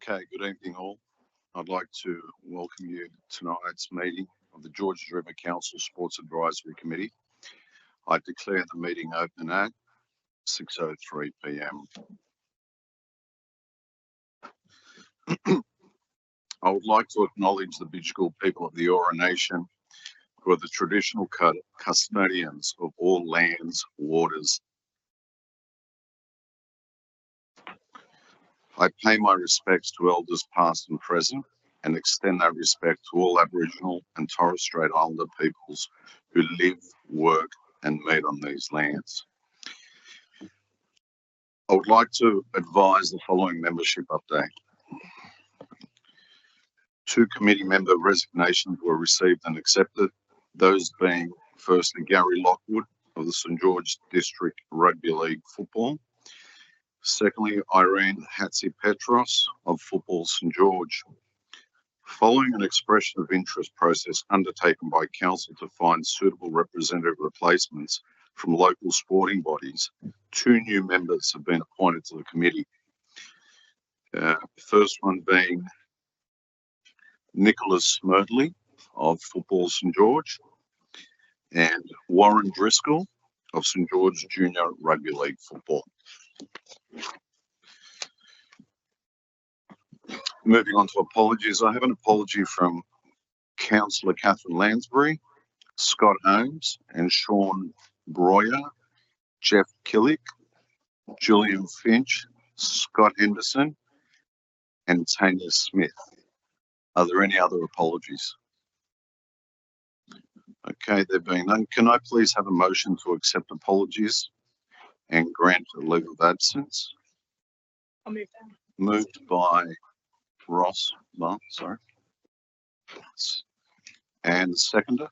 Okay, good evening all. I'd like to welcome you to tonight's meeting of the Georges River Council Sports Advisory Committee. I declare the meeting open at 6:03 p.m. I would like to acknowledge the Bidjigal people of the Eora Nation, who are the traditional custodians of all lands, waters. I pay my respects to elders past and present and extend that respect to all Aboriginal and Torres Strait Islander peoples who live, work and meet on these lands. I would like to advise the following membership update. 2 committee member resignations were received and accepted, those being firstly Gary Lockwood of the St George District Rugby League Football. Secondly, Irene Hatzipetros of Football St George. Following an expression of interest process undertaken by Council to find suitable representative replacements from local sporting bodies, 2 new members have been appointed to the committee. First one being Nicholas Smerdley of Football St George and Warren Driscoll of St George Junior Rugby League Football. Moving on to apologies, I have an apology from Councillor Catherine Lansbury, Scott Holmes and Sean Breuer, Jeff Killick, Julian Finch, Scott Henderson and Tanya Smith. Are there any other apologies? Okay, there being none, can I please have a motion to accept apologies and grant a leave of absence? I'll move that. Moved by Ross, sorry. And seconder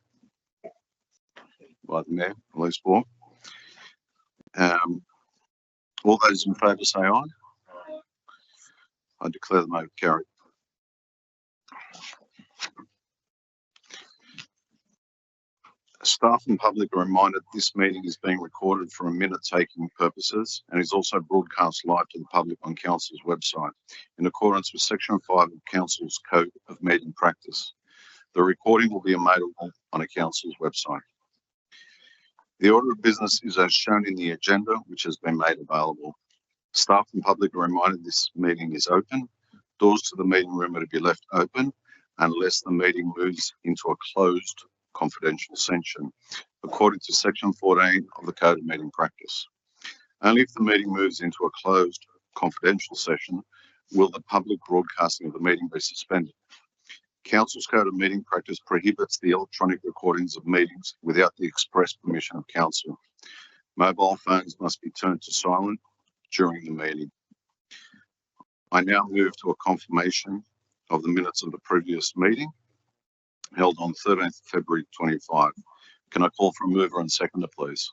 by the Mayor, Elise Ball. All those in favour say aye. I declare the motion carried. Staff and public are reminded this meeting is being recorded for minute-taking purposes and is also broadcast live to the public on Council's website in accordance with Section 5 of Council's Code of Meeting Practice. The recording will be available on a Council's website. The order of business is as shown in the agenda, which has been made available. Staff and public are reminded this meeting is open. Doors to the meeting room are to be left open unless the meeting moves into a closed confidential session, according to Section 14 of the Code of Meeting Practice. Only if the meeting moves into a closed confidential session will the public broadcasting of the meeting be suspended. Council's Code of Meeting Practice prohibits the electronic recordings of meetings without the express permission of Council. Mobile phones must be turned to silent during the meeting. I now move to a confirmation of the minutes of the previous meeting held on 13th February 25. Can I call for a mover and seconder, please?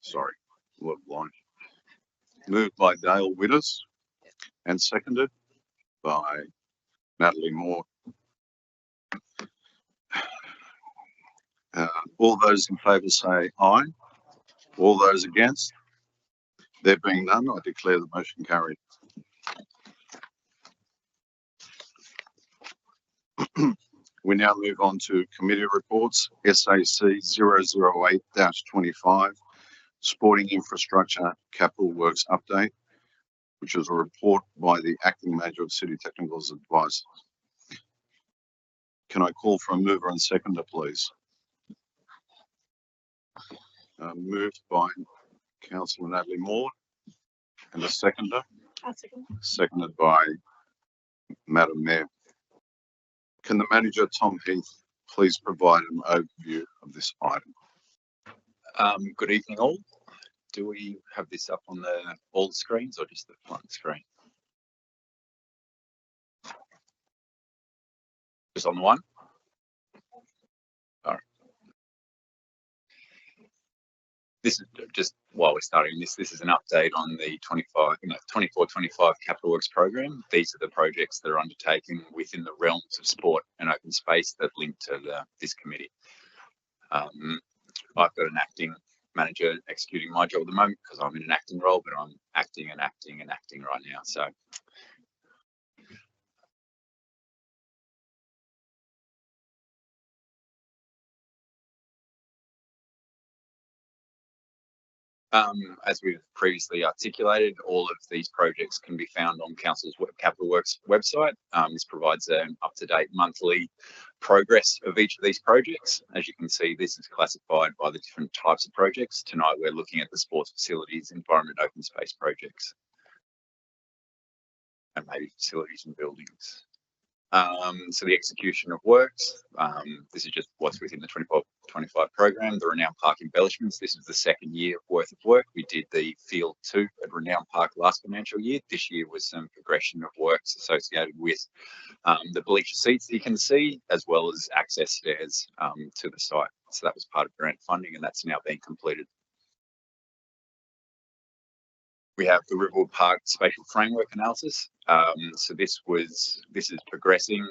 Sorry, what line? Moved by Dale Widders and seconded by Natalie Moore. All those in favour say aye. All those against? There being none, I declare the motion carried. We now move on to committee reports. SAC 008-25, Sporting Infrastructure Capital Works Update, which is a report by the Acting Manager of City Technical Advisors. Can I call for a mover and seconder, please? Moved by Councillor Natalie Moore and a seconder. I'll second. Seconded by Madam Mayor. Can the manager, Tom Heath, please provide an overview of this item? Good evening all. Do we have this up on all the screens or just the front screen? Just on the one? All right. This is just while we're starting this is an update on the 24-25 Capital Works program. These are the projects that are undertaken within the realms of sport and open space that link to this committee. I've got an acting manager executing my job at the moment because I'm in an acting role, but I'm acting right now. So As we've previously articulated, all of these projects can be found on Council's Capital Works website. This provides an up-to-date monthly progress of each of these projects. As you can see, this is classified by the different types of projects. Tonight, we're looking at the sports facilities, environment, open space projects, and maybe facilities and buildings. So the execution of works, this is just what's within the 24-25 program. The Renown Park embellishments, this is the second year worth of work. We did the Field 2 at Renown Park last financial year. This year was some progression of works associated with the bleacher seats that you can see, as well as access stairs to the site. So that was part of grant funding, and that's now being completed. We have the Riverwood Park Spatial Framework Analysis. So this is progressing.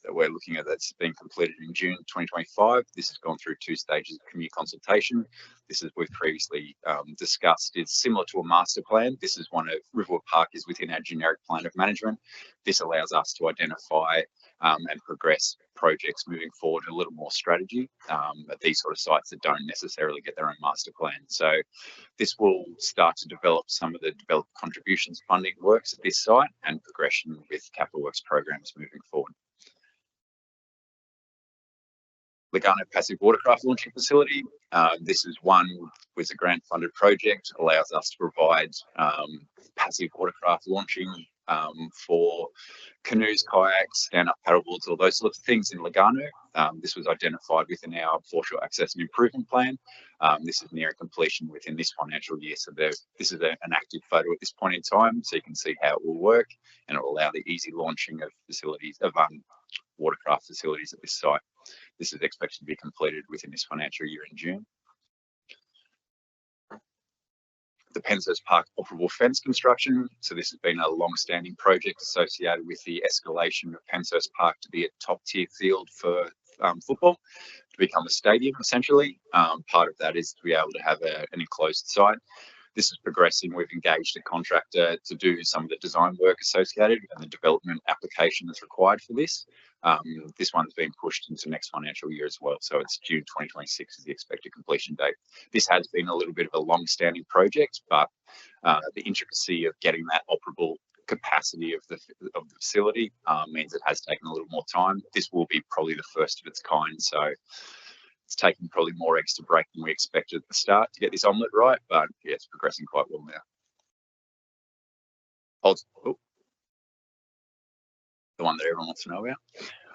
We're looking at that's been completed in June 2025. This has gone through 2 stages of community consultation. This is we've previously discussed. It's similar to a master plan. This is one of Riverwood Park is within our generic plan of management. This allows us to identify and progress projects moving forward a little more strategy at these sort of sites that don't necessarily get their own master plan. So this will start to develop some of the developed contributions funding works at this site and progression with capital works programs moving forward. Lugano Passive Watercraft Launching Facility. This is was a grant funded project, allows us to provide passive watercraft launching for canoes, kayaks, stand-up paddleboards, all those sorts of things in Lugano. This was identified within our foreshore access and improvement plan. This is nearing completion within this financial year. So this is an active photo at this point in time, so you can see how it will work, and it will allow the easy launching of facilities, of watercraft facilities at this site. This is expected to be completed within this financial year in June. The Penshurst Park operable fence construction. So this has been a long-standing project associated with the escalation of Penshurst Park to be a top-tier field for football, to become a stadium essentially. Part of that is to be able to have an enclosed site. This is progressing. We've engaged a contractor to do some of the design work associated and the development application that's required for this. This one's been pushed into next financial year as well. So it's June 2026 is the expected completion date. This has been a little bit of a long-standing project, but the intricacy of getting that operable capacity of the facility means it has taken a little more time. This will be probably the first of its kind. So it's taken probably more eggs to break than we expected at the start to get this omelette right, but yeah, it's progressing quite well now. The one that everyone wants to know about.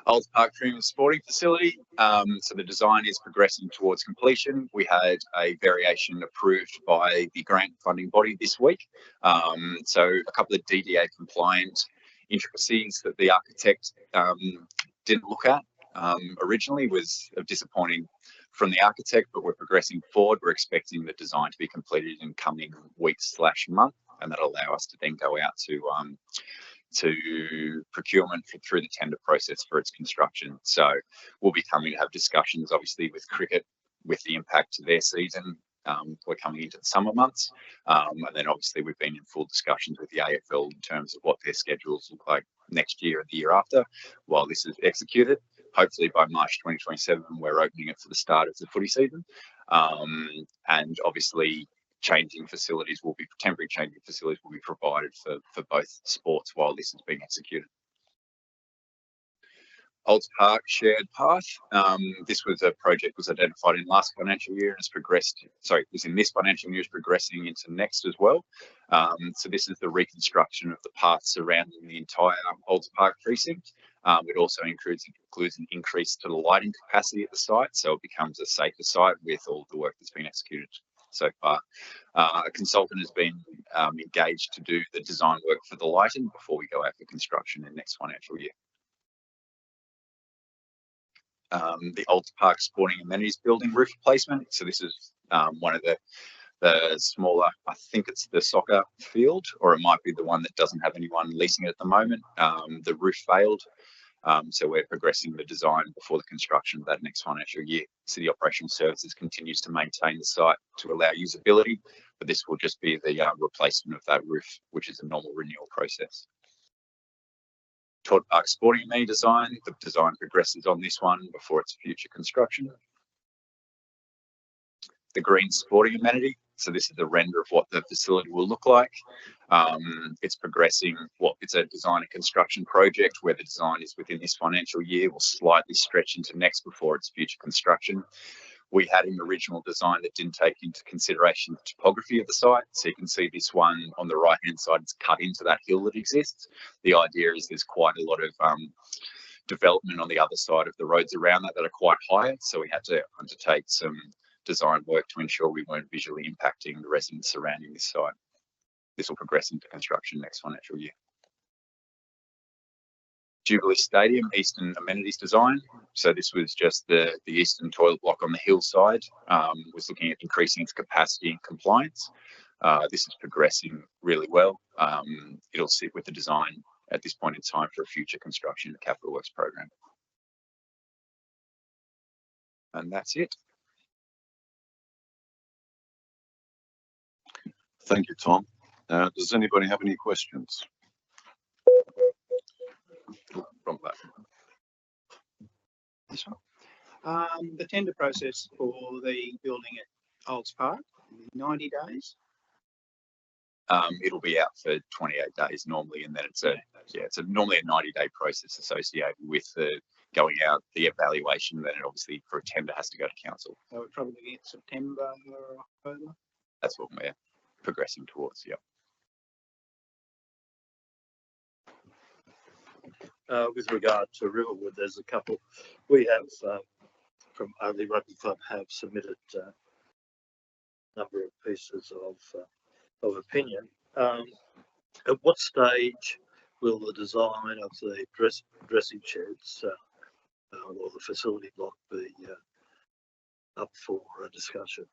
Olds Park Premium Sporting Facility. So the design is progressing towards completion. We had a variation approved by the grant funding body this week. So a couple of DDA compliant intricacies that the architect didn't look at originally was disappointing from the architect, but we're progressing forward. We're expecting the design to be completed in coming weeks/month, and that'll allow us to then go out to procurement through the tender process for its construction. So we'll be coming to have discussions, obviously, with cricket, with the impact to their season. We're coming into the summer months, and then obviously we've been in full discussions with the AFL in terms of what their schedules look like next year and the year after while this is executed. Hopefully by March 2027, we're opening it for the start of the footy season. And obviously temporary changing facilities will be provided for both sports while this is being executed. Olds Park Shared Path. This was a project was identified in last financial year and has progressed, sorry, was in this financial year, is progressing into next as well. So this is the reconstruction of the path surrounding the entire Olds Park precinct. It also includes an increase to the lighting capacity at the site, so it becomes a safer site with all the work that's been executed so far. A consultant has been engaged to do the design work for the lighting before we go out for construction in next financial year. The Olds Park Sporting Amenities Building roof replacement. So this is one of the smaller, I think it's the soccer field, or it might be the one that doesn't have anyone leasing it at the moment. The roof failed. So we're progressing the design before the construction of that next financial year. City Operational Services continues to maintain the site to allow usability, but this will just be the replacement of that roof, which is a normal renewal process. Todd Park Sporting Amenity Design. The design progresses on this one before its future construction. The Green Sporting Amenity. So this is the render of what the facility will look like. It's progressing. It's a design and construction project where the design is within this financial year, will slightly stretch into next before its future construction. We had an original design that didn't take into consideration the topography of the site. So you can see this one on the right-hand side, it's cut into that hill that exists. The idea is there's quite a lot of development on the other side of the roads around that are quite high. So we had to undertake some design work to ensure we weren't visually impacting the residents surrounding this site. This will progress into construction next financial year. Jubilee Stadium, Eastern Amenities Design. So this was just the eastern toilet block on the hillside, was looking at increasing its capacity and compliance. This is progressing really well. It'll sit with the design at this point in time for a future construction of the Capital Works program. And that's it. Thank you, Tom. Does anybody have any questions? Wrong button. This one. The tender process for the building at Olds Park, 90 days. It'll be out for 28 days normally, and then it's normally a 90-day process associated with the going out, the evaluation. Then it obviously for a tender has to go to council. So we're probably looking at September or October. That's what we're progressing towards. Yeah. With regard to Riverwood, there's a couple we have from Overley Rugby Club have submitted a number of pieces of opinion. At what stage will the design of the dressing sheds or the facility block be up for a discussion?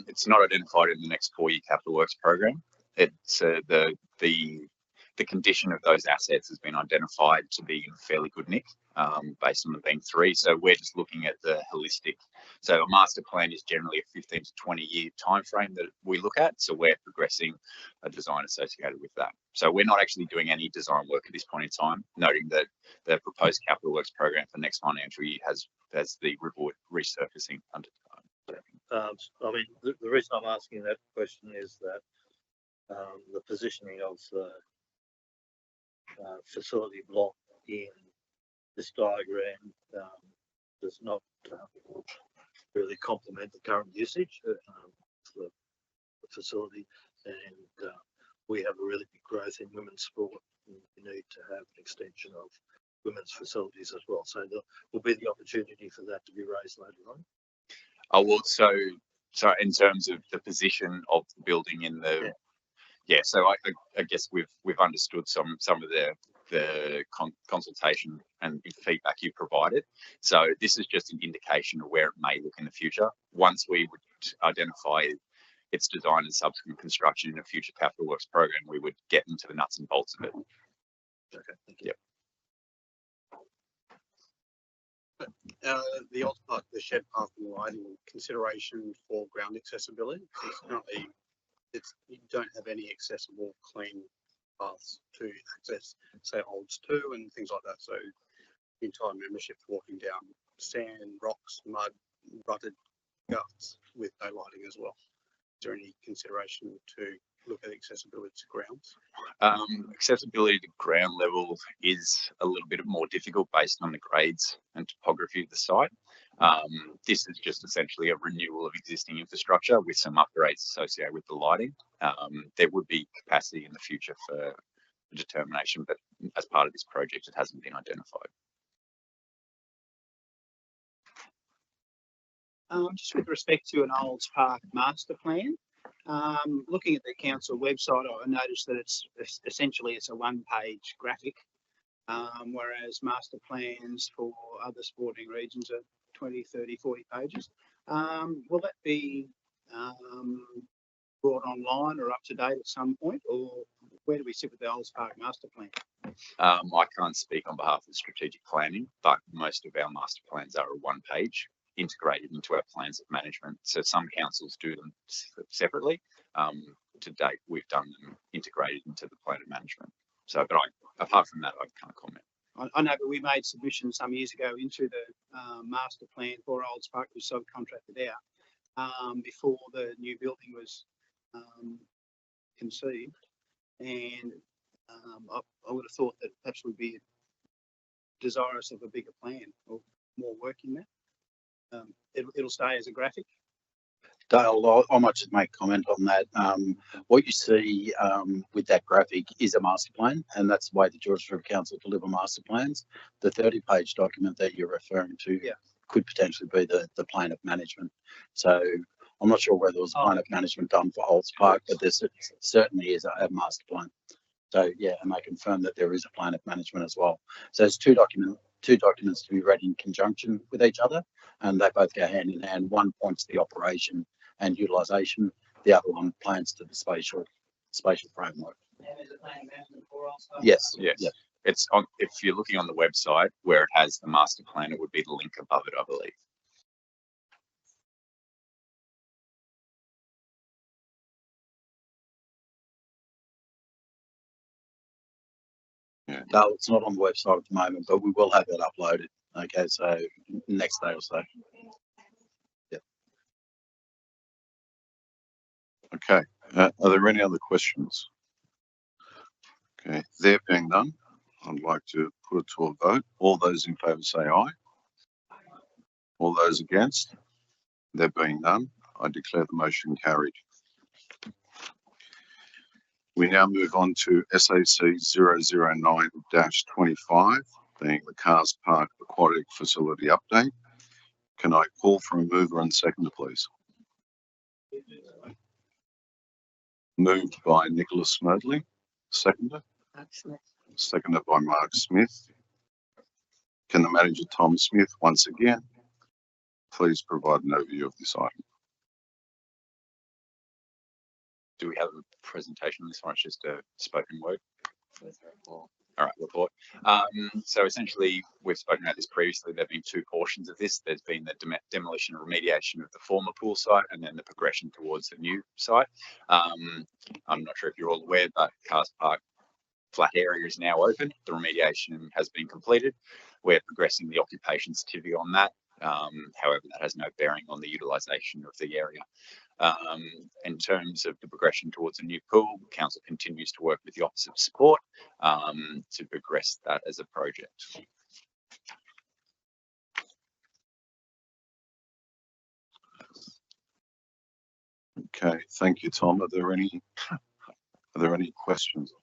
It's not identified in the next 4-year capital works program. It's the condition of those assets has been identified to be in fairly good nick, based on them being 3. So we're just looking at the holistic. So a master plan is generally a 15 to 20 year time frame that we look at. So we're progressing a design associated with that. So we're not actually doing any design work at this point in time, noting that the proposed capital works program for next financial year has the Riverwood resurfacing under. I mean, the reason I'm asking that question is that the positioning of the facility block in this diagram does not really complement the current usage of the facility, and we have a really big growth in women's sport, and we need to have an extension of women's facilities as well. So there will be the opportunity for that to be raised later on. Oh, well, so in terms of the position of the building in the, so I guess we've understood some of the consultation and feedback you provided. So this is just an indication of where it may look in the future. Once we would identify its design and subsequent construction in a future capital works program, we would get into the nuts and bolts of it. Okay, thank you. Yep. The Olds Park, the shed path and lighting consideration for ground accessibility. Because currently, you don't have any accessible clean paths to access, say, Olds 2 and things like that. So the entire membership walking down sand, rocks, mud, rutted guts with no lighting as well. Is there any consideration to look at accessibility to grounds? Accessibility to ground level is a little bit more difficult based on the grades and topography of the site. This is just essentially a renewal of existing infrastructure with some upgrades associated with the lighting. There would be capacity in the future for determination, but as part of this project, it hasn't been identified. Just with respect to an Olds Park master plan, looking at the council website, I noticed that it's essentially a one-page graphic, whereas master plans for other sporting regions are 20, 30, 40 pages. Will that be brought online or up to date at some point, or where do we sit with the Olds Park master plan? I can't speak on behalf of strategic planning, but most of our master plans are a one-page integrated into our plans of management. So some councils do them separately. To date, we've done them integrated into the plan of management. So, but apart from that, I can't comment. I know, but we made submissions some years ago into the master plan for Olds Park, we subcontracted out. before the new building was conceived. And I would have thought that perhaps we'd be desirous of a bigger plan or more work in that. It'll stay as a graphic. Dale, I might just make a comment on that. What you see with that graphic is a master plan, and that's the way the Georges River Council deliver master plans. The 30-page document that you're referring to could potentially be the plan of management. So I'm not sure whether there was a plan of management done for Olds Park, but there certainly is a master plan. So yeah, and I confirm that there is a plan of management as well. So there's two documents to be read in conjunction with each other, and they both go hand in hand. One points to the operation and utilisation. The other one plans to the spatial framework. Yes. Yes. Yeah. It's on, if you're looking on the website where it has the master plan, it would be the link above it, I believe. No, it's not on the website at the moment, but we will have it uploaded. Okay, so next day or so. Okay, are there any other questions? Okay, there being none, I'd like to put it to a vote. All those in favour say aye. All those against? There being none, I declare the motion carried. We now move on to SAC 009-25, being the Cars Park Aquatic Facility Update. Can I call for a mover and seconder, please? Moved by Nicholas Smedley, seconder. Seconded by Mark Smith. Can the manager, Tom Smith, once again, please provide an overview of this item? Do we have a presentation on this one? It's just a spoken word. All right, report. So essentially, we've spoken about this previously. There have been two portions of this. There's been the demolition and remediation of the former pool site, and then the progression towards the new site. I'm not sure if you're all aware, but Cars Park flat area is now open. The remediation has been completed. We're progressing the occupation certificate on that. However, that has no bearing on the utilisation of the area. In terms of the progression towards a new pool, council continues to work with the Office of Sport to progress that as a project. Okay, thank you, Tom. Are there any questions?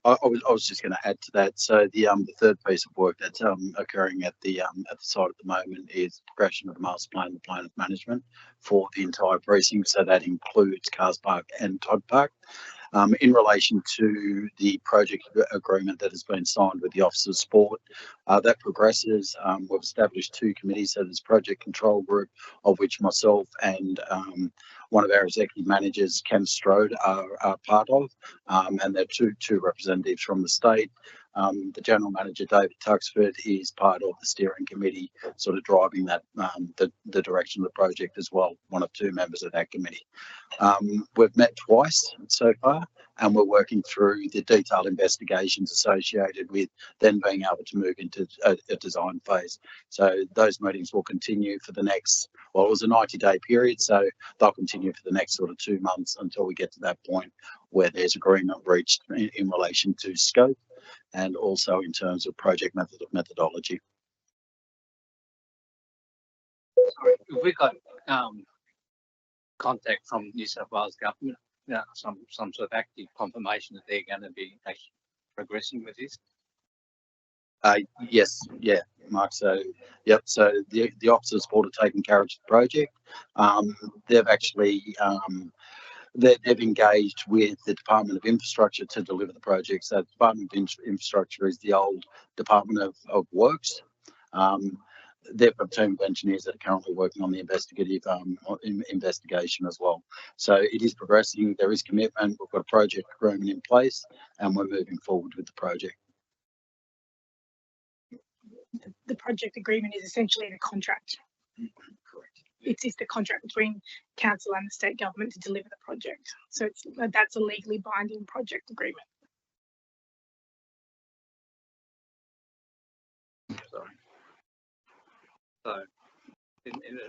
I was just going to add to that. So the third piece of work that's occurring at the site at the moment is progression of the master plan, the plan of management for the entire precinct. So that includes Cars Park and Todd Park. In relation to the project agreement that has been signed with the Office of Sport, that progresses. We've established two committees. So there's project control group, of which myself and one of our executive managers, Ken Strode, are part of, and there are two representatives from the state. The general manager, David Tuxford, is part of the steering committee, sort of driving that the direction of the project as well. One of two members of that committee. We've met twice so far, and we're working through the detailed investigations associated with then being able to move into a design phase. So those meetings will continue for the next, well, it was a 90-day period, so they'll continue for the next sort of 2 months until we get to that point where there's agreement reached in relation to scope and also in terms of project methodology. Sorry, if we got contact from New South Wales government, some sort of active confirmation that they're going to be actually progressing with this? Yes, yeah, Mark. So, yep. So the Office of Sport are taking carriage of the project. They've actually they've engaged with the Department of Infrastructure to deliver the project. So the Department of Infrastructure is the old Department of Works. They've got a team of engineers that are currently working on the investigative investigation as well. So it is progressing. There is commitment. We've got a project agreement in place, and we're moving forward with the project. The project agreement is essentially the contract. Correct. It's the contract between council and the state government to deliver the project. So that's a legally binding project agreement. Sorry. So,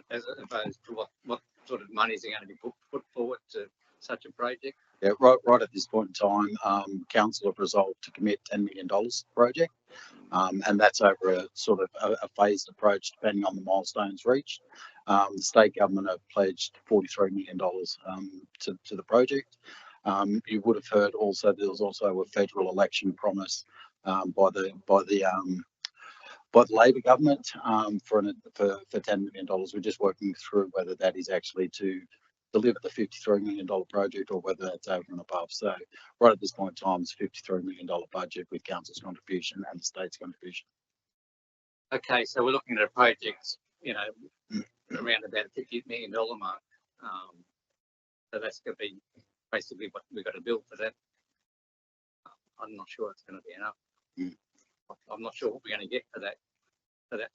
as opposed to what sort of monies are going to be put forward to such a project? Yeah, right at this point in time, council have resolved to commit $10 million to the project. And that's over a sort of a phased approach depending on the milestones reached. The state government have pledged $43 million to the project. You would have heard also there was also a federal election promise by the Labor government for $10 million. We're just working through whether that is actually to deliver the $53 million project or whether that's over and above. So right at this point in time, it's a $53 million budget with council's contribution and the state's contribution. Okay, so we're looking at a project, you know, around about $50 million mark. So that's going to be basically what we've got to build for that. I'm not sure it's going to be enough. I'm not sure what we're going to get for that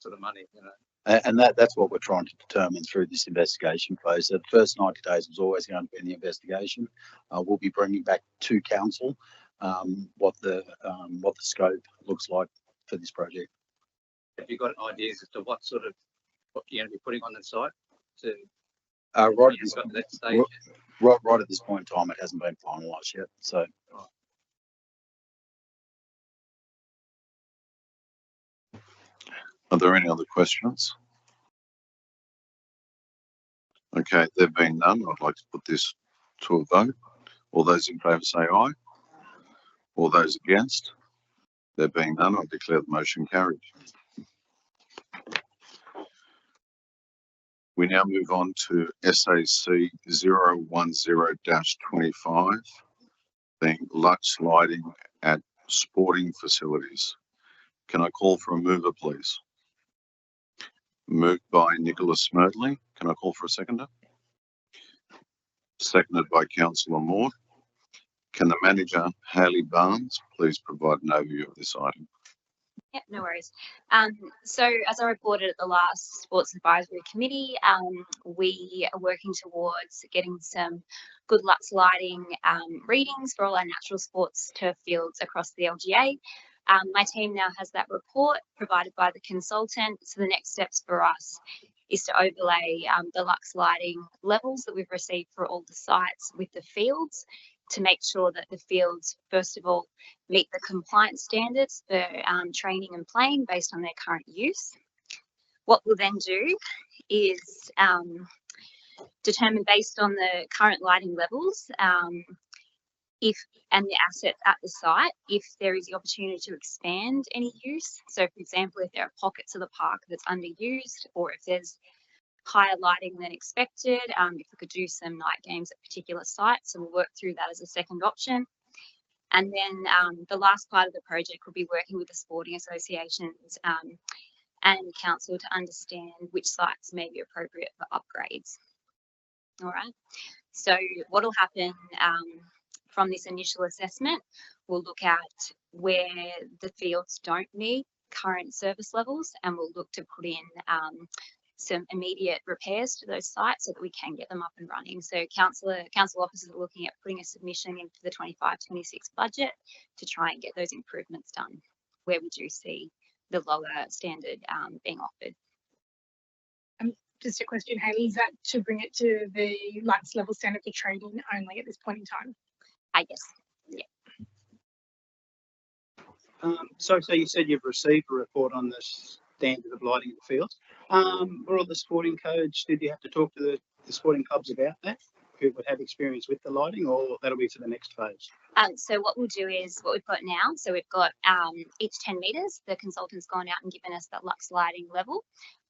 sort of money, you know. And that's what we're trying to determine through this investigation phase. So the first 90 days was always going to be in the investigation. We'll be bringing back to council what the scope looks like for this project. Have you got ideas as to what you're going to be putting on the site? To Right at that stage? Right at this point in time, it hasn't been finalised yet. So. Are there any other questions? Okay, there being none, I'd like to put this to a vote. All those in favour say aye. All those against? There being none, I declare the motion carried. We now move on to SAC 010-25, being Lux lighting at sporting facilities. Can I call for a mover, please? Moved by Nicholas Smerdley. Can I call for a seconder? Seconded by Councillor Moore. Can the manager, Hayley Barnes, please provide an overview of this item? Yeah, no worries. So as I reported at the last Sports Advisory Committee, we are working towards getting some good Lux lighting readings for all our natural sports turf fields across the LGA. My team now has that report provided by the consultant. So the next steps for us is to overlay the Lux lighting levels that we've received for all the sites with the fields to make sure that the fields, first of all, meet the compliance standards for training and playing based on their current use. What we'll then do is determine based on the current lighting levels and the assets at the site, if there is the opportunity to expand any use. So, for example, if there are pockets of the park that's underused, or if there's higher lighting than expected, if we could do some night games at particular sites, so we'll work through that as a second option. And then the last part of the project will be working with the sporting associations and council to understand which sites may be appropriate for upgrades. All right, so what will happen from this initial assessment, we'll look at where the fields don't meet current service levels, and we'll look to put in some immediate repairs to those sites so that we can get them up and running. So council officers are looking at putting a submission in for the 25-26 budget to try and get those improvements done where we do see the lower standard being offered. Just a question, Hayley, is that to bring it to the Lux level standard for trading only at this point in time? I guess, yeah. So you said you've received a report on the standard of lighting in the fields. Were all the sporting codes, did you have to talk to the sporting clubs about that, who would have experience with the lighting, or that'll be for the next phase? So what we'll do is what we've got now. So we've got each 10 metres, the consultant's gone out and given us that Lux lighting level.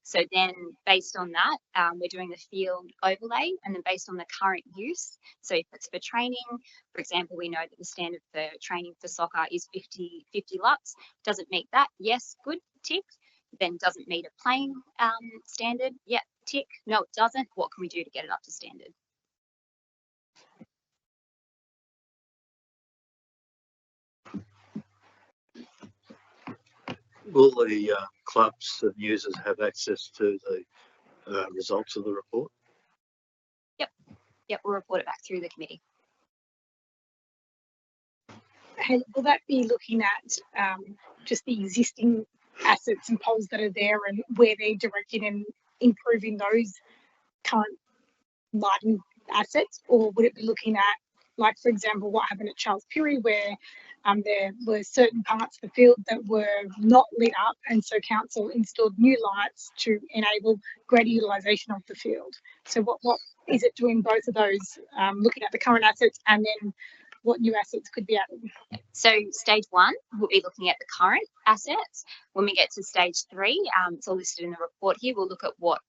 So then based on that, we're doing the field overlay, and then based on the current use. So if it's for training, for example, we know that the standard for training for soccer is 50 Lux. Doesn't meet that? Yes, good, tick. Then doesn't meet a playing standard? Yeah, tick. No, it doesn't. What can we do to get it up to standard? Will the clubs and users have access to the results of the report? Yep, we'll report it back through the committee. Hey, will that be looking at just the existing assets and poles that are there and where they're directed and improving those current lighting assets, or would it be looking at, like, for example, what happened at Charles Pirie, where there were certain parts of the field that were not lit up, and so council installed new lights to enable greater utilisation of the field. So what is it doing both of those, looking at the current assets and then what new assets could be added? So stage 1, we'll be looking at the current assets. When we get to stage 3, it's all listed in the report here, we'll look at what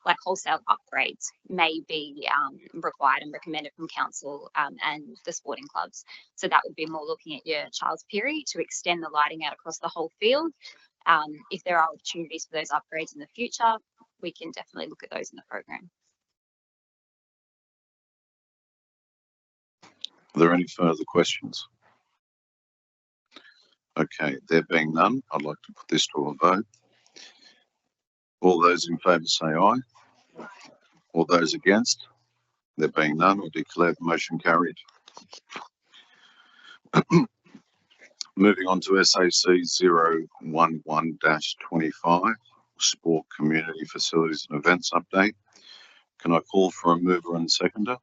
like wholesale upgrades may be required and recommended from council and the sporting clubs. So that would be more looking at your Charles Pirie to extend the lighting out across the whole field. If there are opportunities for those upgrades in the future, we can definitely look at those in the program. Are there any further questions? Okay, there being none, I'd like to put this to a vote. All those in favour say aye. All those against? There being none, I declare the motion carried. Moving on to SAC 011-25, Sport Community Facilities and Events Update. Can I call for a mover and seconder?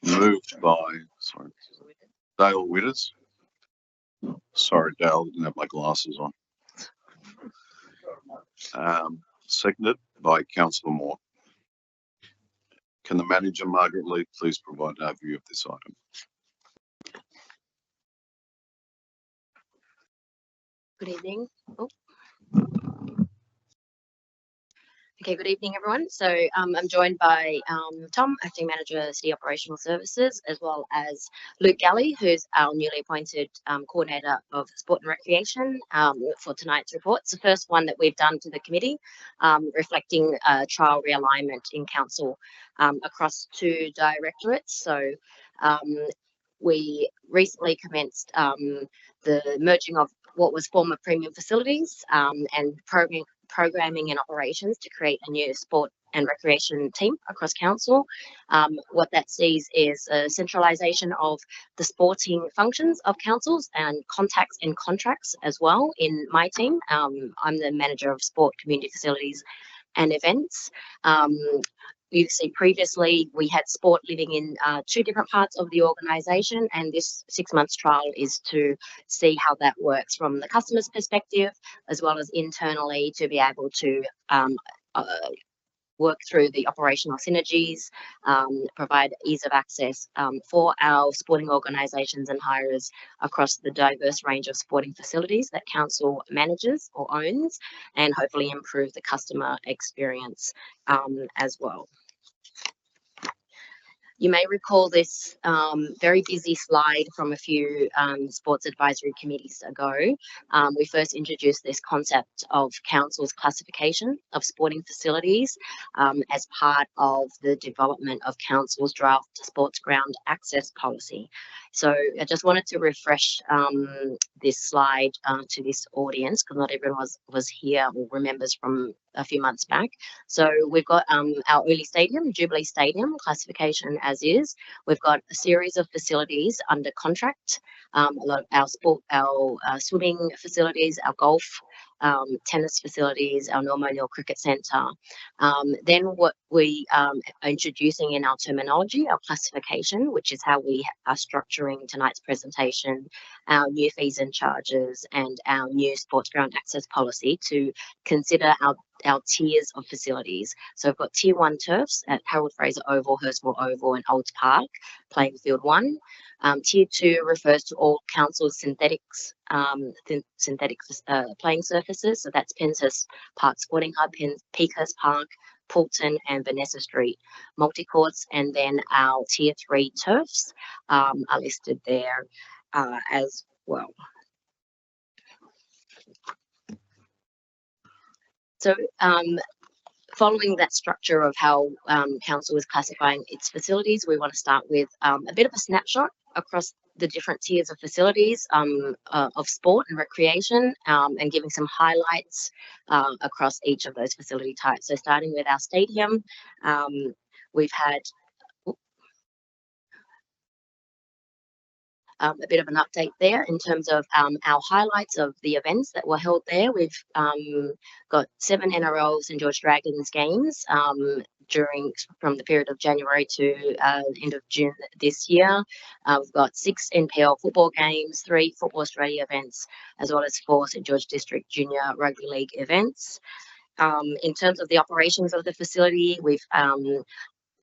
Moved by, sorry, Dale Witters. Sorry, Dale, I didn't have my glasses on. Seconded by Councillor Moore. Can the manager, Margaret Lee, please provide an overview of this item? Good evening. Okay, good evening, everyone. So I'm joined by Tom, Acting Manager, City Operational Services, as well as Luke Galley, who's our newly appointed Coordinator of Sport and Recreation for tonight's report. It's the first one that we've done to the committee, reflecting trial realignment in council across 2 directorates. So we recently commenced the merging of what was former premium facilities and programming and operations to create a new sport and recreation team across council. What that sees is a centralisation of the sporting functions of councils and contacts and contracts as well in my team. I'm the manager of sport, community facilities and events. You see previously we had sport living in 2 different parts of the organisation, and this 6 months trial is to see how that works from the customer's perspective as well as internally to be able to work through the operational synergies, provide ease of access for our sporting organisations and hirers across the diverse range of sporting facilities that council manages or owns, and hopefully improve the customer experience as well. You may recall this very busy slide from a few sports advisory committees ago. We first introduced this concept of council's classification of sporting facilities as part of the development of council's draft sports ground access policy. So I just wanted to refresh this slide to this audience because not everyone was here or remembers from a few months back. So we've got our early stadium, Jubilee Stadium, classification as is. We've got a series of facilities under contract, a lot of our swimming facilities, our golf, tennis facilities, our Norma O'Neill Cricket Centre. Then what we are introducing in our terminology, our classification, which is how we are structuring tonight's presentation, our new fees and charges and our new sports ground access policy to consider our tiers of facilities. So we've got tier 1 turfs at Harold Fraser Oval, Hurstville Oval and Olds Park, playing field 1. Tier 2 refers to all council's synthetic playing surfaces. So that's Penshurst Park Sporting Hub, Peakhurst Park, Poulton and Vanessa Street multi-courts. And then our tier 3 turfs are listed there as well. So following that structure of how council is classifying its facilities, we want to start with a bit of a snapshot across the different tiers of facilities of sport and recreation and giving some highlights across each of those facility types. So starting with our stadium, we've had a bit of an update there in terms of our highlights of the events that were held there. We've got 7 NRL St George Dragons games from the period of January to end of June this year. We've got 6 NPL football games, 3 Football Australia events, as well as 4 St George District Junior Rugby League events. In terms of the operations of the facility, we've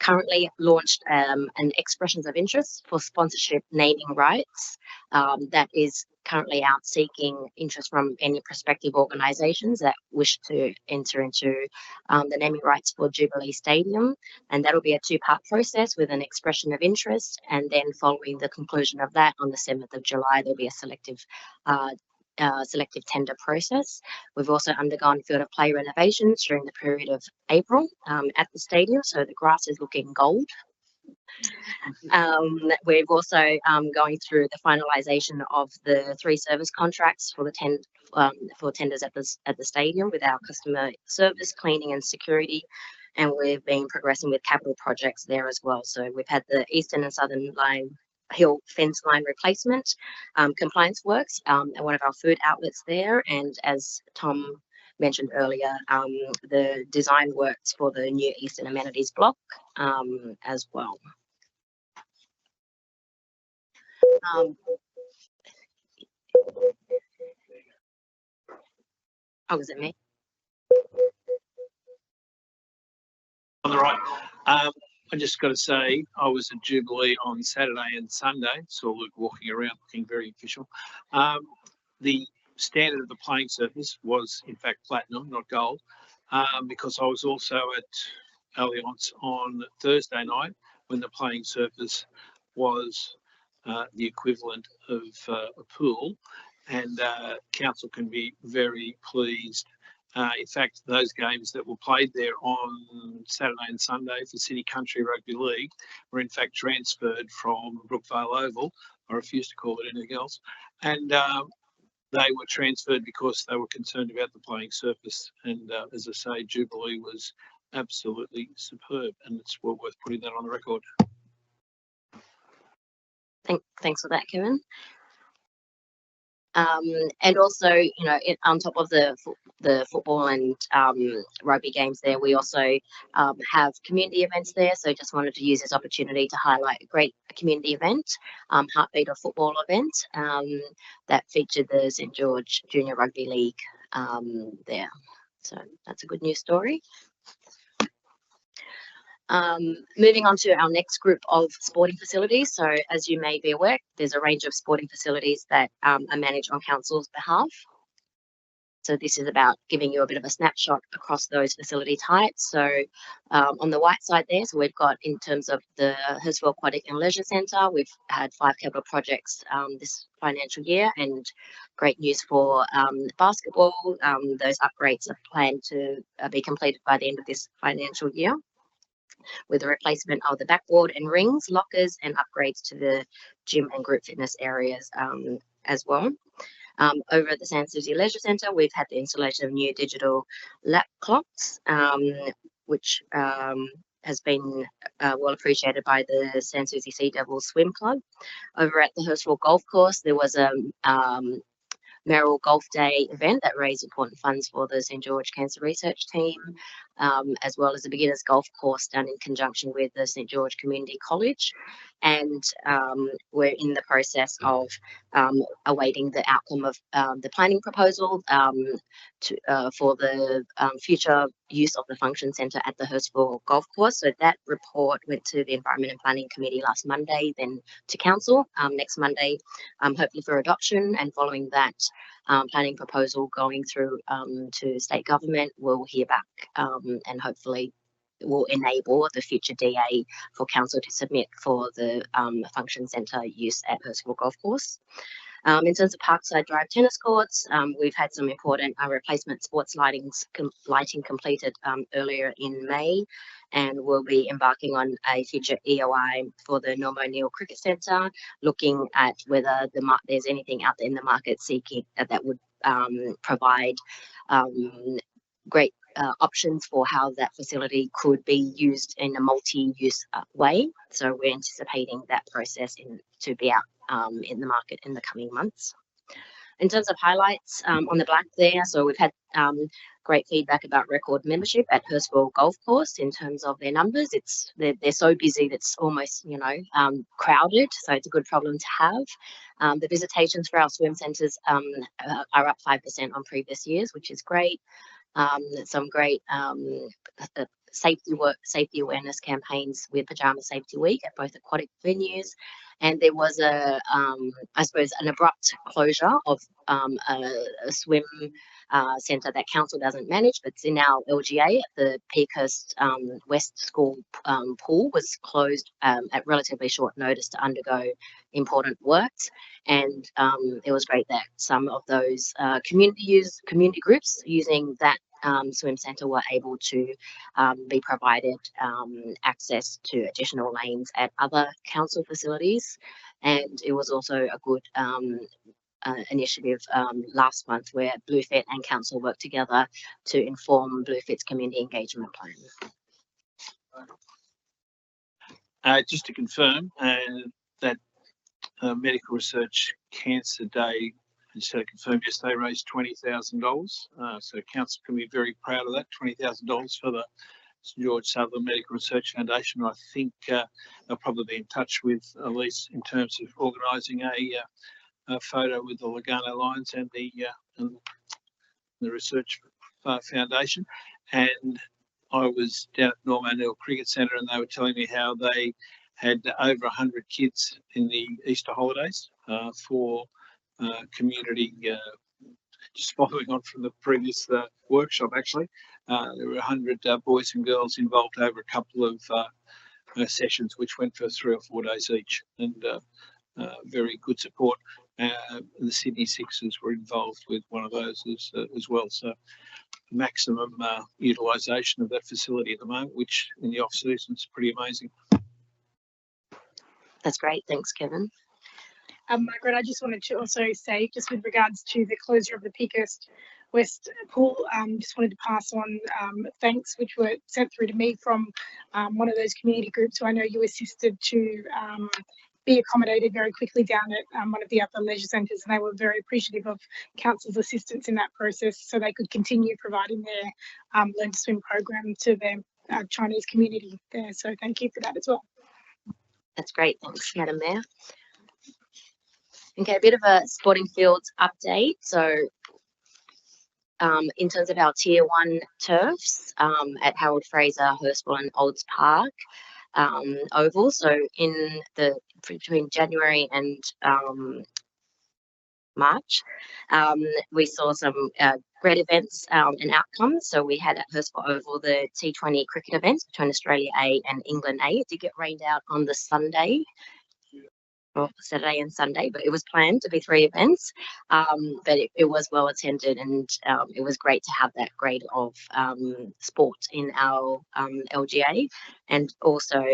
currently launched an expressions of interest for sponsorship naming rights that is currently out seeking interest from any prospective organisations that wish to enter into the naming rights for Jubilee Stadium, and that'll be a 2-part process with an expression of interest, and then following the conclusion of that on the 7th of July there'll be a selective tender process. We've also undergone field of play renovations during the period of April at the stadium, so the grass is looking gold. We've also going through the finalisation of the 3 service contracts for the tenders at the stadium with our customer service, cleaning and security, and we've been progressing with capital projects there as well. So we've had the Eastern and Southern Hill fence line replacement, compliance works at one of our food outlets there, and as Tom mentioned earlier, the design works for the new Eastern amenities block as well. Was it me? On the right. I just got to say, I was at Jubilee on Saturday and Sunday, saw Luke walking around looking very official. The standard of the playing surface was, in fact, platinum, not gold, because I was also at Allianz on Thursday night when the playing surface was the equivalent of a pool, and council can be very pleased. In fact, those games that were played there on Saturday and Sunday for City Country Rugby League were in fact transferred from Brookvale Oval. I refuse to call it anything else. And they were transferred because they were concerned about the playing surface. And as I say, Jubilee was absolutely superb, and it's well worth putting that on the record. Thanks for that, Kevin. And also, you know, on top of the football and rugby games there, we also have community events there. So just wanted to use this opportunity to highlight a great community event, Heartbeat of Football event that featured the St George Junior Rugby League there. So that's a good news story. Moving on to our next group of sporting facilities. So as you may be aware, there's a range of sporting facilities that are managed on council's behalf. So this is about giving you a bit of a snapshot across those facility types. So on the white side there, so we've got in terms of the Hurstville Aquatic and Leisure Centre, we've had 5 capital projects this financial year, and great news for basketball. Those upgrades are planned to be completed by the end of this financial year, with a replacement of the backboard and rings, lockers, and upgrades to the gym and group fitness areas as well. Over at the Sans Souci Leisure Centre, we've had the installation of new digital lap clocks, which has been well appreciated by the Sans Souci Sea Devils Swim Club. Over at the Hurstville Golf Course, there was a Merrill Golf Day event that raised important funds for the St George Cancer Research Team, as well as a beginners golf course done in conjunction with the St George Community College. And we're in the process of awaiting the outcome of the planning proposal for the future use of the function centre at the Hurstville Golf Course. So that report went to the Environment and Planning Committee last Monday, then to Council next Monday, hopefully for adoption. And following that planning proposal going through to state government, we'll hear back and hopefully will enable the future DA for council to submit for the function centre use at Hurstville Golf Course. In terms of Parkside Drive tennis courts, we've had some important replacement sports lighting completed earlier in May, and we'll be embarking on a future EOI for the Norm O'Neill Cricket Centre, looking at whether there's anything out there in the market seeking that would provide great options for how that facility could be used in a multi-use way. So we're anticipating that process to be out in the market in the coming months. In terms of highlights on the black there, so we've had great feedback about record membership at Hurstville Golf Course in terms of their numbers. They're so busy that's almost crowded, so it's a good problem to have. The visitations for our swim centres are up 5% on previous years, which is great. Some great safety awareness campaigns with Pajama Safety Week at both aquatic venues, and there was I suppose an abrupt closure of a swim centre that council doesn't manage, but it's in our LGA. The Peakhurst West School pool was closed at relatively short notice to undergo important works, and it was great that some of those community groups using that swim centre were able to be provided access to additional lanes at other council facilities. And it was also a good initiative last month where Bluefit and council worked together to inform Bluefit's community engagement plan. Just to confirm that Medical Research Cancer Day, I just had to confirm yesterday, raised $20,000. So council can be very proud of that, $20,000 for the St George Sutherland Medical Research Foundation. I think they'll probably be in touch with Elise in terms of organising a photo with the Lugano Lions and the Research Foundation. And I was down at Norm O'Neill Cricket Centre, and they were telling me how they had over 100 kids in the Easter holidays for community, just following on from the previous workshop actually. There were 100 boys and girls involved over a couple of sessions which went for 3 or 4 days each, and very good support. The Sydney Sixers were involved with one of those as well, so maximum utilisation of that facility at the moment, which in the off season is pretty amazing. That's great, thanks Kevin. Margaret, I just wanted to also say, just with regards to the closure of the Peakhurst West pool, just wanted to pass on thanks which were sent through to me from one of those community groups who I know you assisted to be accommodated very quickly down at one of the other leisure centres, and they were very appreciative of council's assistance in that process so they could continue providing their Learn to Swim program to their Chinese community there. So thank you for that as well. That's great, thanks Madam Mayor. Okay, a bit of a sporting fields update. So in terms of our tier 1 turfs at Harold Fraser, Hurstville and Olds Park Oval. So between January and March, we saw some great events and outcomes. So we had at Hurstville Oval the T20 cricket events between Australia A and England A. It did get rained out on the Sunday. Well, Saturday and Sunday, but it was planned to be 3 events, but it was well attended, and it was great to have that grade of sport in our LGA. And also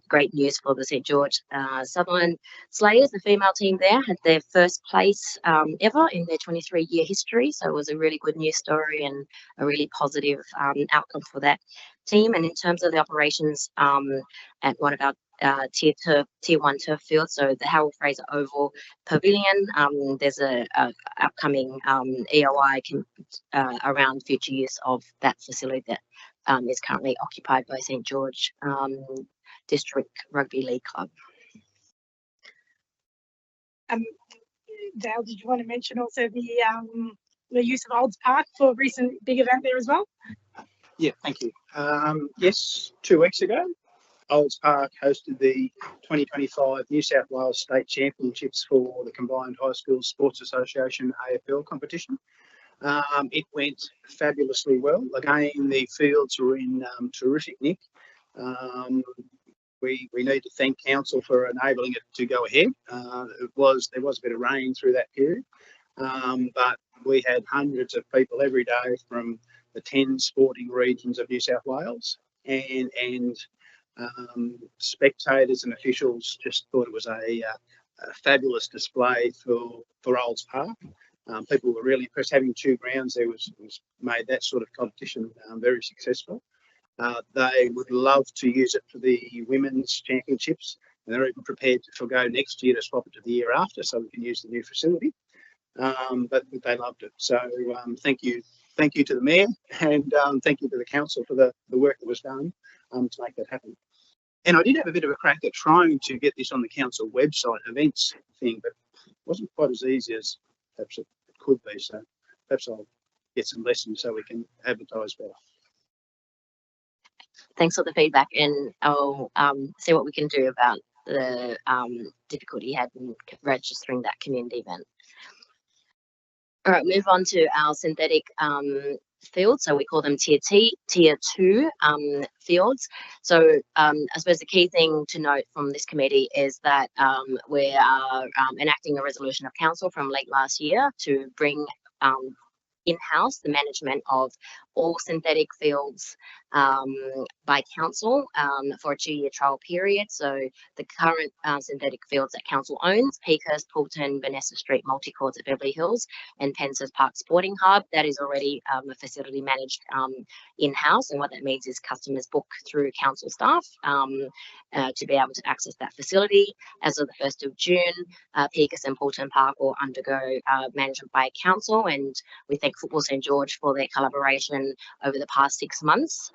great news for the St George Sutherland Slayers. The female team there had their first place ever in their 23-year history, so it was a really good news story and a really positive outcome for that team. And in terms of the operations at one of our tier 1 turf field, so the Harold Fraser Oval Pavilion, there's a upcoming EOI around future use of that facility that is currently occupied by St George District Rugby League Club. Dale, did you want to mention also the use of Olds Park for a recent big event there as well? Yeah, thank you. Yes, 2 weeks ago, Olds Park hosted the 2025 New South Wales State Championships for the Combined High School Sports Association AFL competition. It went fabulously well. Again, the fields were in terrific nick. We need to thank council for enabling it to go ahead. There was a bit of rain through that period, but we had hundreds of people every day from the 10 sporting regions of New South Wales, and spectators and officials just thought it was a fabulous display for Olds Park. People were really impressed. Having 2 grounds there was made that sort of competition very successful. They would love to use it for the women's championships And they're even prepared to forgo next year to swap it to the year after so we can use the new facility. But they loved it. So thank you to the Mayor, and thank you to the Council for the work that was done to make that happen. And I did have a bit of a crack at trying to get this on the Council website events thing, but it wasn't quite as easy as perhaps it could be. So perhaps I'll get some lessons so we can advertise better. Thanks for the feedback, and I'll see what we can do about the difficulty you had in registering that community event. All right, move on to our synthetic fields. So we call them tier 2 fields. So I suppose the key thing to note from this committee is that we are enacting a resolution of council from late last year to bring in-house the management of all synthetic fields by council for a 2-year trial period. So the current synthetic fields that council owns, Peakhurst, Poulton, Vanessa Street, Multi-Courts at Beverly Hills, and Pence's Park Sporting Hub, that is already a facility managed in-house. And what that means is customers book through council staff to be able to access that facility. As of the 1st of June, Peakhurst and Poulton Park will undergo management by council, and we thank Football St George for their collaboration over the past 6 months,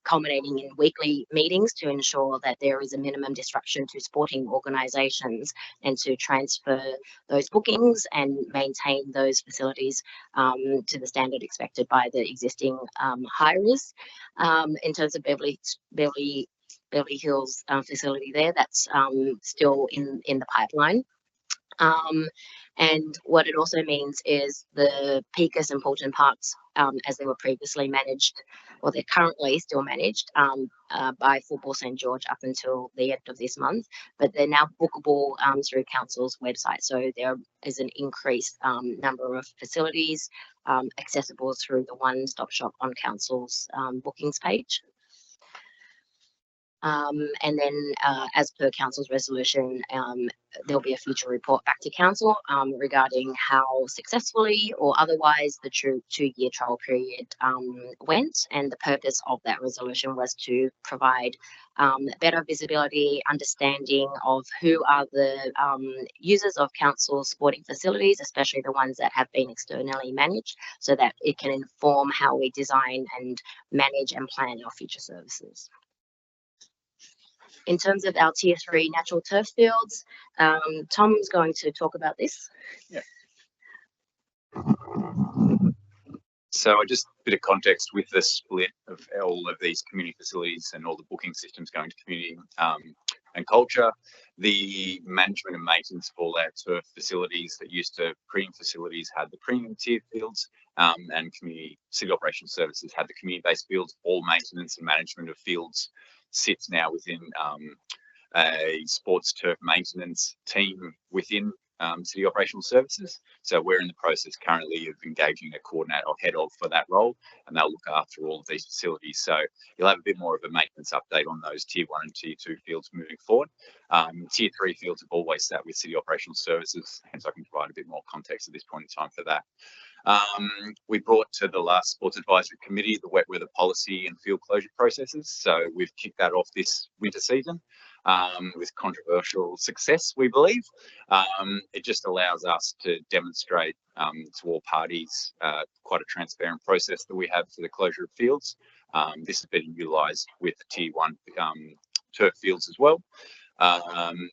culminating in weekly meetings to ensure that there is a minimum disruption to sporting organisations and to transfer those bookings and maintain those facilities to the standard expected by the existing hirers. In terms of Beverly Hills facility there, that's still in the pipeline. And what it also means is the Peakhurst and Poulton Parks, as they were previously managed, or they're currently still managed by Football St George up until the end of this month, but they're now bookable through council's website. So there is an increased number of facilities accessible through the one-stop shop on council's bookings page. And then as per council's resolution, there'll be a future report back to council regarding how successfully or otherwise the 2-year trial period went. And the purpose of that resolution was to provide better visibility, understanding of who are the users of council's sporting facilities, especially the ones that have been externally managed, so that it can inform how we design and manage and plan our future services. In terms of our tier 3 natural turf fields, Tom's going to talk about this. Yeah. So just a bit of context with the split of all of these community facilities and all the booking systems going to community and culture. The management and maintenance of all our turf facilities that used to premium facilities had the premium tier fields, and community city operational services had the community-based fields. All maintenance and management of fields sits now within a sports turf maintenance team within city operational services. So we're in the process currently of engaging a coordinator or head of for that role, and they'll look after all of these facilities. So you'll have a bit more of a maintenance update on those tier 1 and tier 2 fields moving forward. Tier 3 fields have always sat with city operational services, hence I can provide a bit more context at this point in time for that. We brought to the last Sports Advisory Committee the wet weather policy and field closure processes. So we've kicked that off this winter season with controversial success, we believe. It just allows us to demonstrate to all parties quite a transparent process that we have for the closure of fields. This has been utilised with the tier 1 turf fields as well.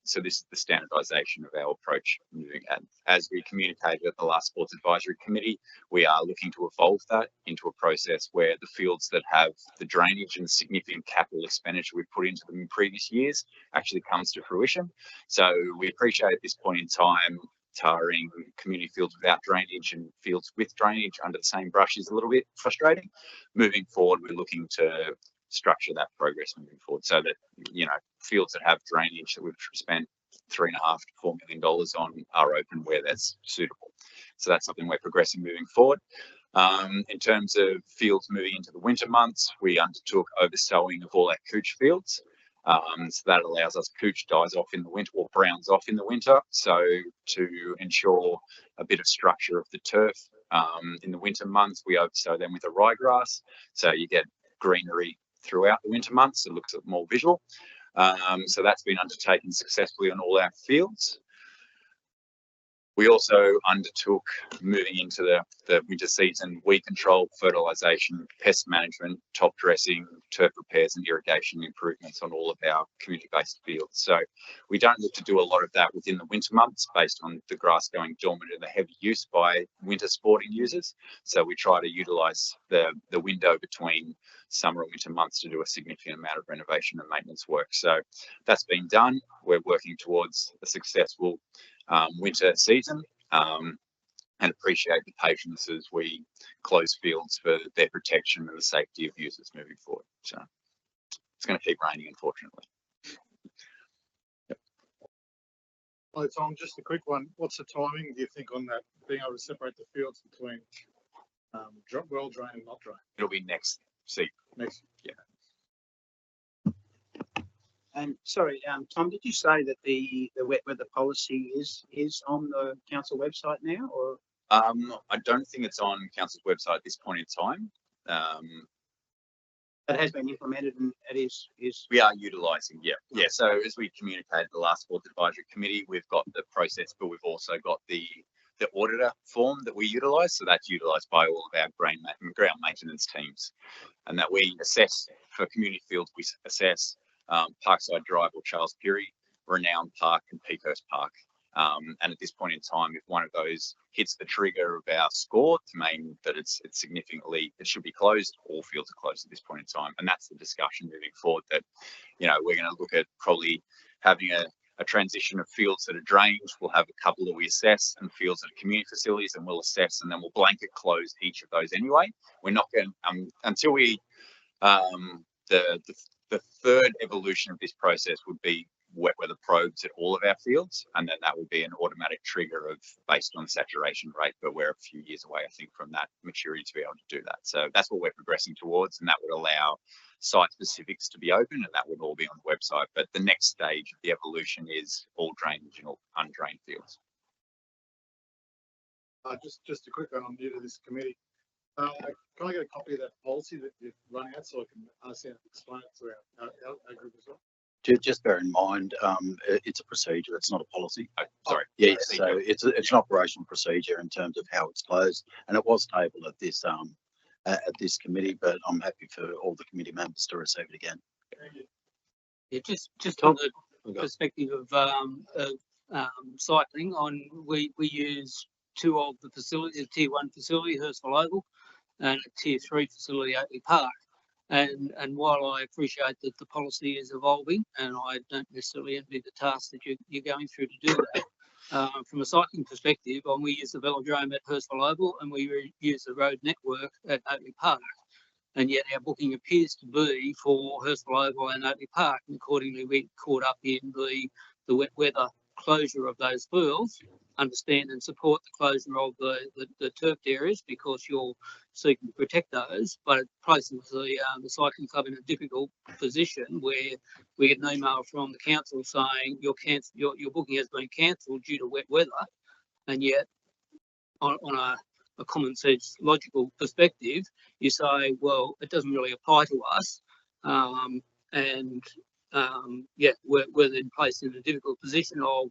So this is the standardisation of our approach moving at. As we communicated at the last Sports Advisory Committee, we are looking to evolve that into a process where the fields that have the drainage and significant capital expenditure we've put into them in previous years actually comes to fruition. So we appreciate at this point in time, tarring community fields without drainage and fields with drainage under the same brush is a little bit frustrating. Moving forward, we're looking to structure that progress moving forward so that, you know, fields that have drainage that we've spent $3.5 to $4 million on are open where that's suitable. So that's something we're progressing moving forward. In terms of fields moving into the winter months, we undertook oversowing of all our couch fields. So that allows us, couch dies off in the winter or browns off in the winter. So to ensure a bit of structure of the turf in the winter months, we oversow them with a ryegrass. So you get greenery throughout the winter months. It looks more visual. So that's been undertaken successfully on all our fields. We also undertook, moving into the winter season, weed control, fertilisation, pest management, top dressing, turf repairs and irrigation improvements on all of our community-based fields. So we don't look to do a lot of that within the winter months based on the grass going dormant and the heavy use by winter sporting users. So we try to utilise the window between summer and winter months to do a significant amount of renovation and maintenance work. So that's been done. We're working towards a successful winter season, and appreciate the patience as we close fields for their protection and the safety of users moving forward. So it's going to keep raining, unfortunately. Hi Tom, just a quick one. What's the timing, do you think, on that, being able to separate the fields between well drain and not drain? It'll be next season. Next. Yeah. And sorry, Tom, did you say that the wet weather policy is on the council website now, or? I don't think it's on council's website at this point in time. It has been implemented and it is. We are utilising, yeah. So as we communicated the last Sports Advisory Committee, we've got the process, but we've also got the auditor form that we utilise. So that's utilised by all of our ground maintenance teams, and that we assess for community fields. We assess Parkside Drive or Charles Pirie, Renown Park and Peakhurst Park. And at this point in time, if one of those hits the trigger of our score to mean that it should be closed, all fields are closed at this point in time. And that's the discussion moving forward, that, you know, we're going to look at probably having a transition of fields that are drained. We'll have a couple that we assess, and fields that are community facilities, and we'll assess, and then we'll blanket close each of those anyway. We're not going until we the third evolution of this process would be wet weather probes at all of our fields, and then that would be an automatic trigger of based on saturation rate, but we're a few years away, I think, from that maturity to be able to do that. So that's what we're progressing towards, and that would allow site specifics to be open, and that would all be on the website. But the next stage of the evolution is all drainage and all undrained fields. Just a quick one, I'm new to this committee. Can I get a copy of that policy that you've run out so I can understand and explain it to our group as well? Just bear in mind, it's a procedure, it's not a policy. Oh, sorry. Yeah, so it's an operational procedure in terms of how it's closed, and it was tabled at this committee, but I'm happy for all the committee members to receive it again. Yeah, just from the perspective of cycling, we use two of the facilities, a tier 1 facility, Hurstville Oval, and a tier 3 facility, Oakley Park. And while I appreciate that the policy is evolving, and I don't necessarily envy the task that you're going through to do that, from a cycling perspective, we use the velodrome at Hurstville Oval and we use the road network at Oakley Park. And yet our booking appears to be for Hurstville Oval and Oakley Park, and accordingly we caught up in the wet weather closure of those fields. Understand and support the closure of the turfed areas because you're seeking to protect those, but it places the cycling club in a difficult position where we get an email from the council saying your booking has been cancelled due to wet weather, and yet on a common sense logical perspective you say, well, it doesn't really apply to us, we're then placed in a difficult position of,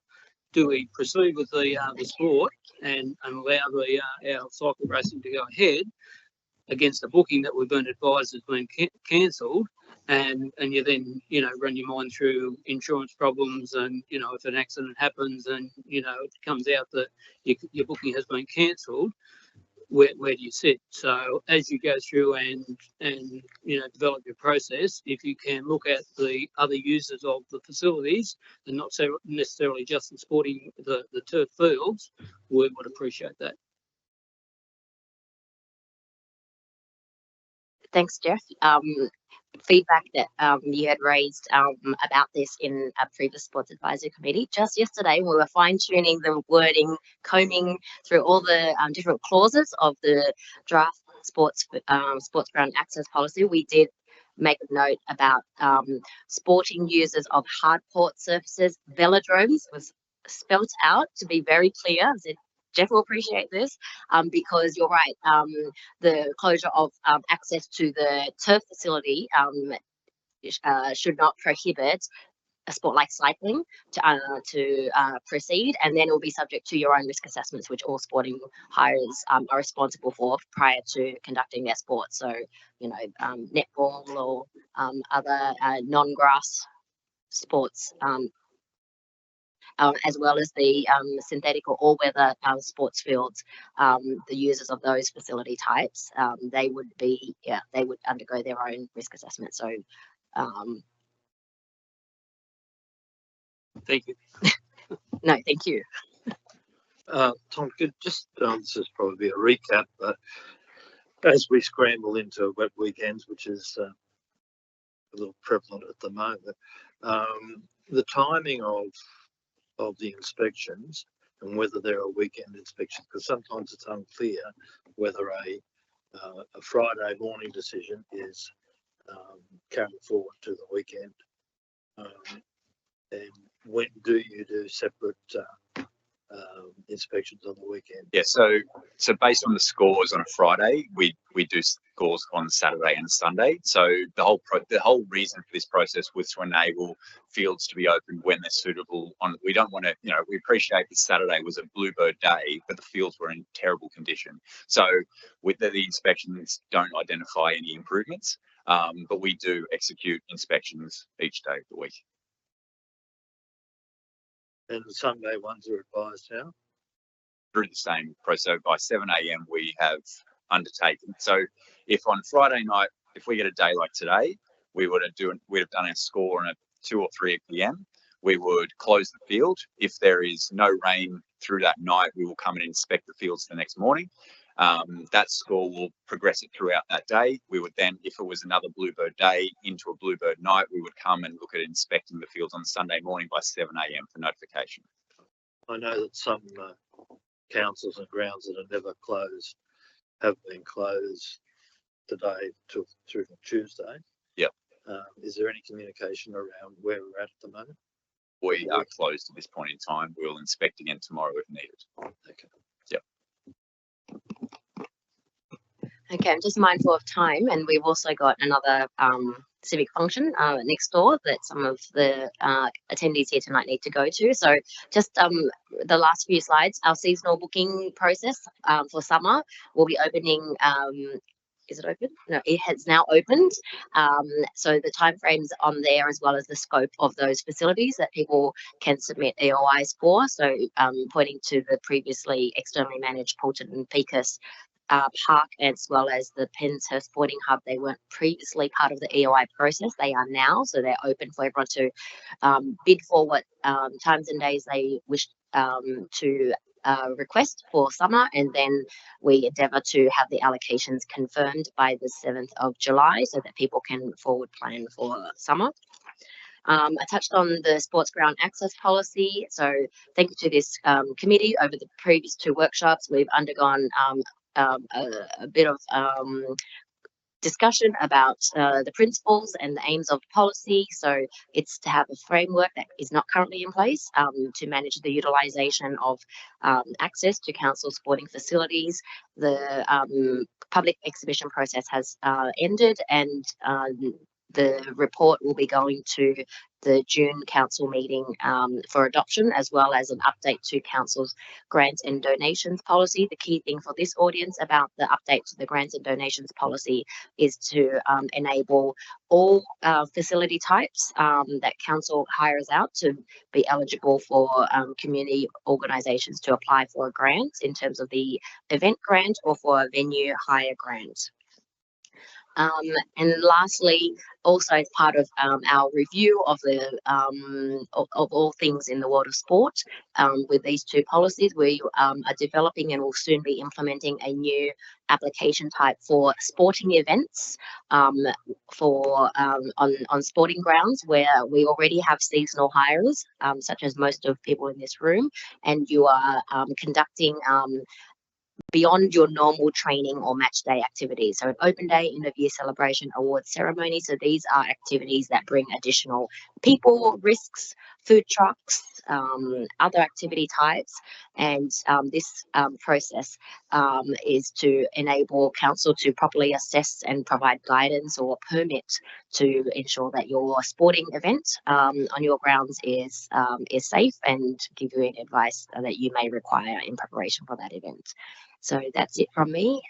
do we proceed with the sport and allow our cycle racing to go ahead against a booking that we've been advised has been cancelled, and you then run your mind through insurance problems, and if an accident happens and it comes out that your booking has been cancelled, where do you sit? So as you go through and develop your process, if you can look at the other users of the facilities and not so necessarily just the turf fields, we would appreciate that. Thanks, Jeff. Feedback that you had raised about this in a previous Sports Advisory Committee. Just yesterday, we were fine-tuning the wording, combing through all the different clauses of the draft sports ground access policy. We did make a note about sporting users of hard court surfaces. Velodromes was spelt out to be very clear. Jeff will appreciate this because you're right. The closure of access to the turf facility should not prohibit a sport like cycling to proceed, and then it will be subject to your own risk assessments, which all sporting hires are responsible for prior to conducting their sport. So, you know, netball or other non-grass sports, as well as the synthetic or all-weather sports fields, the users of those facility types, they would undergo their own risk assessment. So, Thank you. no, thank you. Tom, could just, this is probably a recap, but as we scramble into wet weekends, which is a little prevalent at the moment, the timing of the inspections and whether there are weekend inspections, because sometimes it's unclear whether a Friday morning decision is carried forward to the weekend. And when do you do separate inspections on the weekend? Yeah, so based on the scores on a Friday, we do scores on Saturday and Sunday. So the whole reason for this process was to enable fields to be opened when they're suitable. We don't want to, you know, we appreciate that Saturday was a bluebird day, but the fields were in terrible condition. So with the inspections don't identify any improvements, but we do execute inspections each day of the week. And the Sunday ones are advised how? Through the same process. So by 7 a.m. we have undertaken. So if on Friday night, if we get a day like today, we'd have done our score on at 2 or 3 p.m. We would close the field. If there is no rain through that night, we will come and inspect the fields the next morning. That score will progress it throughout that day. We would then, if it was another bluebird day into a bluebird night, we would come and look at inspecting the fields on Sunday morning by 7 a.m. for notification. I know that some councils and grounds that are never closed have been closed today through Tuesday. Yep. Is there any communication around where we're at the moment? We are closed at this point in time. We'll inspect again tomorrow if needed. Okay. Yep. Okay, I'm just mindful of time, and we've also got another civic function next door that some of the attendees here tonight need to go to. So just the last few slides, our seasonal booking process for summer will be opening. Is it open? No, it has now opened. So the timeframes on there, as well as the scope of those facilities that people can submit EOIs for. So pointing to the previously externally managed Poulton and Pecos Park, as well as the Penshurst Sporting Hub. They weren't previously part of the EOI process. They are now, so they're open for everyone to bid for what times and days they wish to request for summer, and then we endeavour to have the allocations confirmed by the 7th of July so that people can forward plan for summer. I touched on the sports ground access policy, so thank you to this committee. Over the previous 2 workshops, we've undergone a bit of discussion about the principles and the aims of the policy. So it's to have a framework that is not currently in place to manage the utilisation of access to council sporting facilities. The public exhibition process has ended, and the report will be going to the June council meeting for adoption, as well as an update to council's grants and donations policy. The key thing for this audience about the update to the grants and donations policy is to enable all facility types that council hires out to be eligible for community organisations to apply for a grant in terms of the event grant or for a venue hire grant. And lastly, also as part of our review of the of all things in the world of sport, with these 2 policies, we are developing and will soon be implementing a new application type for sporting events for on sporting grounds where we already have seasonal hires, such as most of people in this room, and you are conducting beyond your normal training or match day activities. So an open day, end of year celebration, awards ceremony. So these are activities that bring additional people, risks, food trucks, other activity types. And this process is to enable council to properly assess and provide guidance or permit to ensure that your sporting event on your grounds is safe, and give you any advice that you may require in preparation for that event. So that's it from me.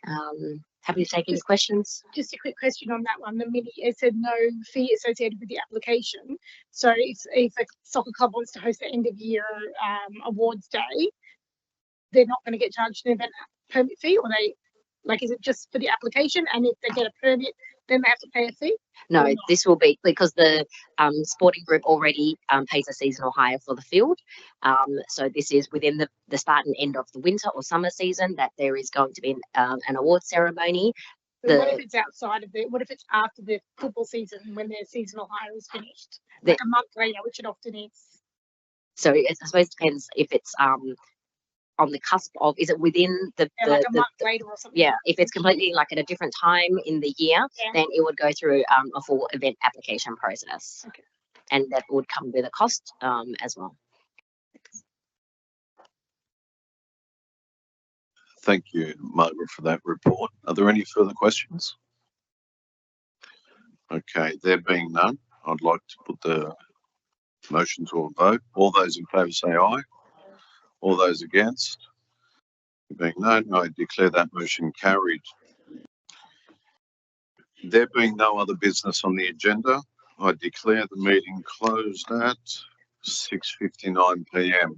Happy to take any questions. Just a quick question on that one. The mini, it said no fee associated with the application. So if a soccer club wants to host the end of year awards day, they're not going to get charged an event permit fee, or they, like, is it just for the application? And if they get a permit, then they have to pay a fee? No, this will be because the sporting group already pays a seasonal hire for the field. So this is within the start and end of the winter or summer season that there is going to be an award ceremony. But what if it's outside of what if it's after the football season when their seasonal hire is finished? Like a month later, which it often is. So I suppose it depends if it's on the cusp of, is it within like a month later or something? Yeah, if it's completely like at a different time in the year, then it would go through a full event application process. Okay. And that would come with a cost as well. Thank you, Margaret, for that report. Are there any further questions? Okay, there being none, I'd like to put the motion to a vote. All those in favour say aye. All those against? Being none, I declare that motion carried. There being no other business on the agenda, I declare the meeting closed at 6:59 p.m.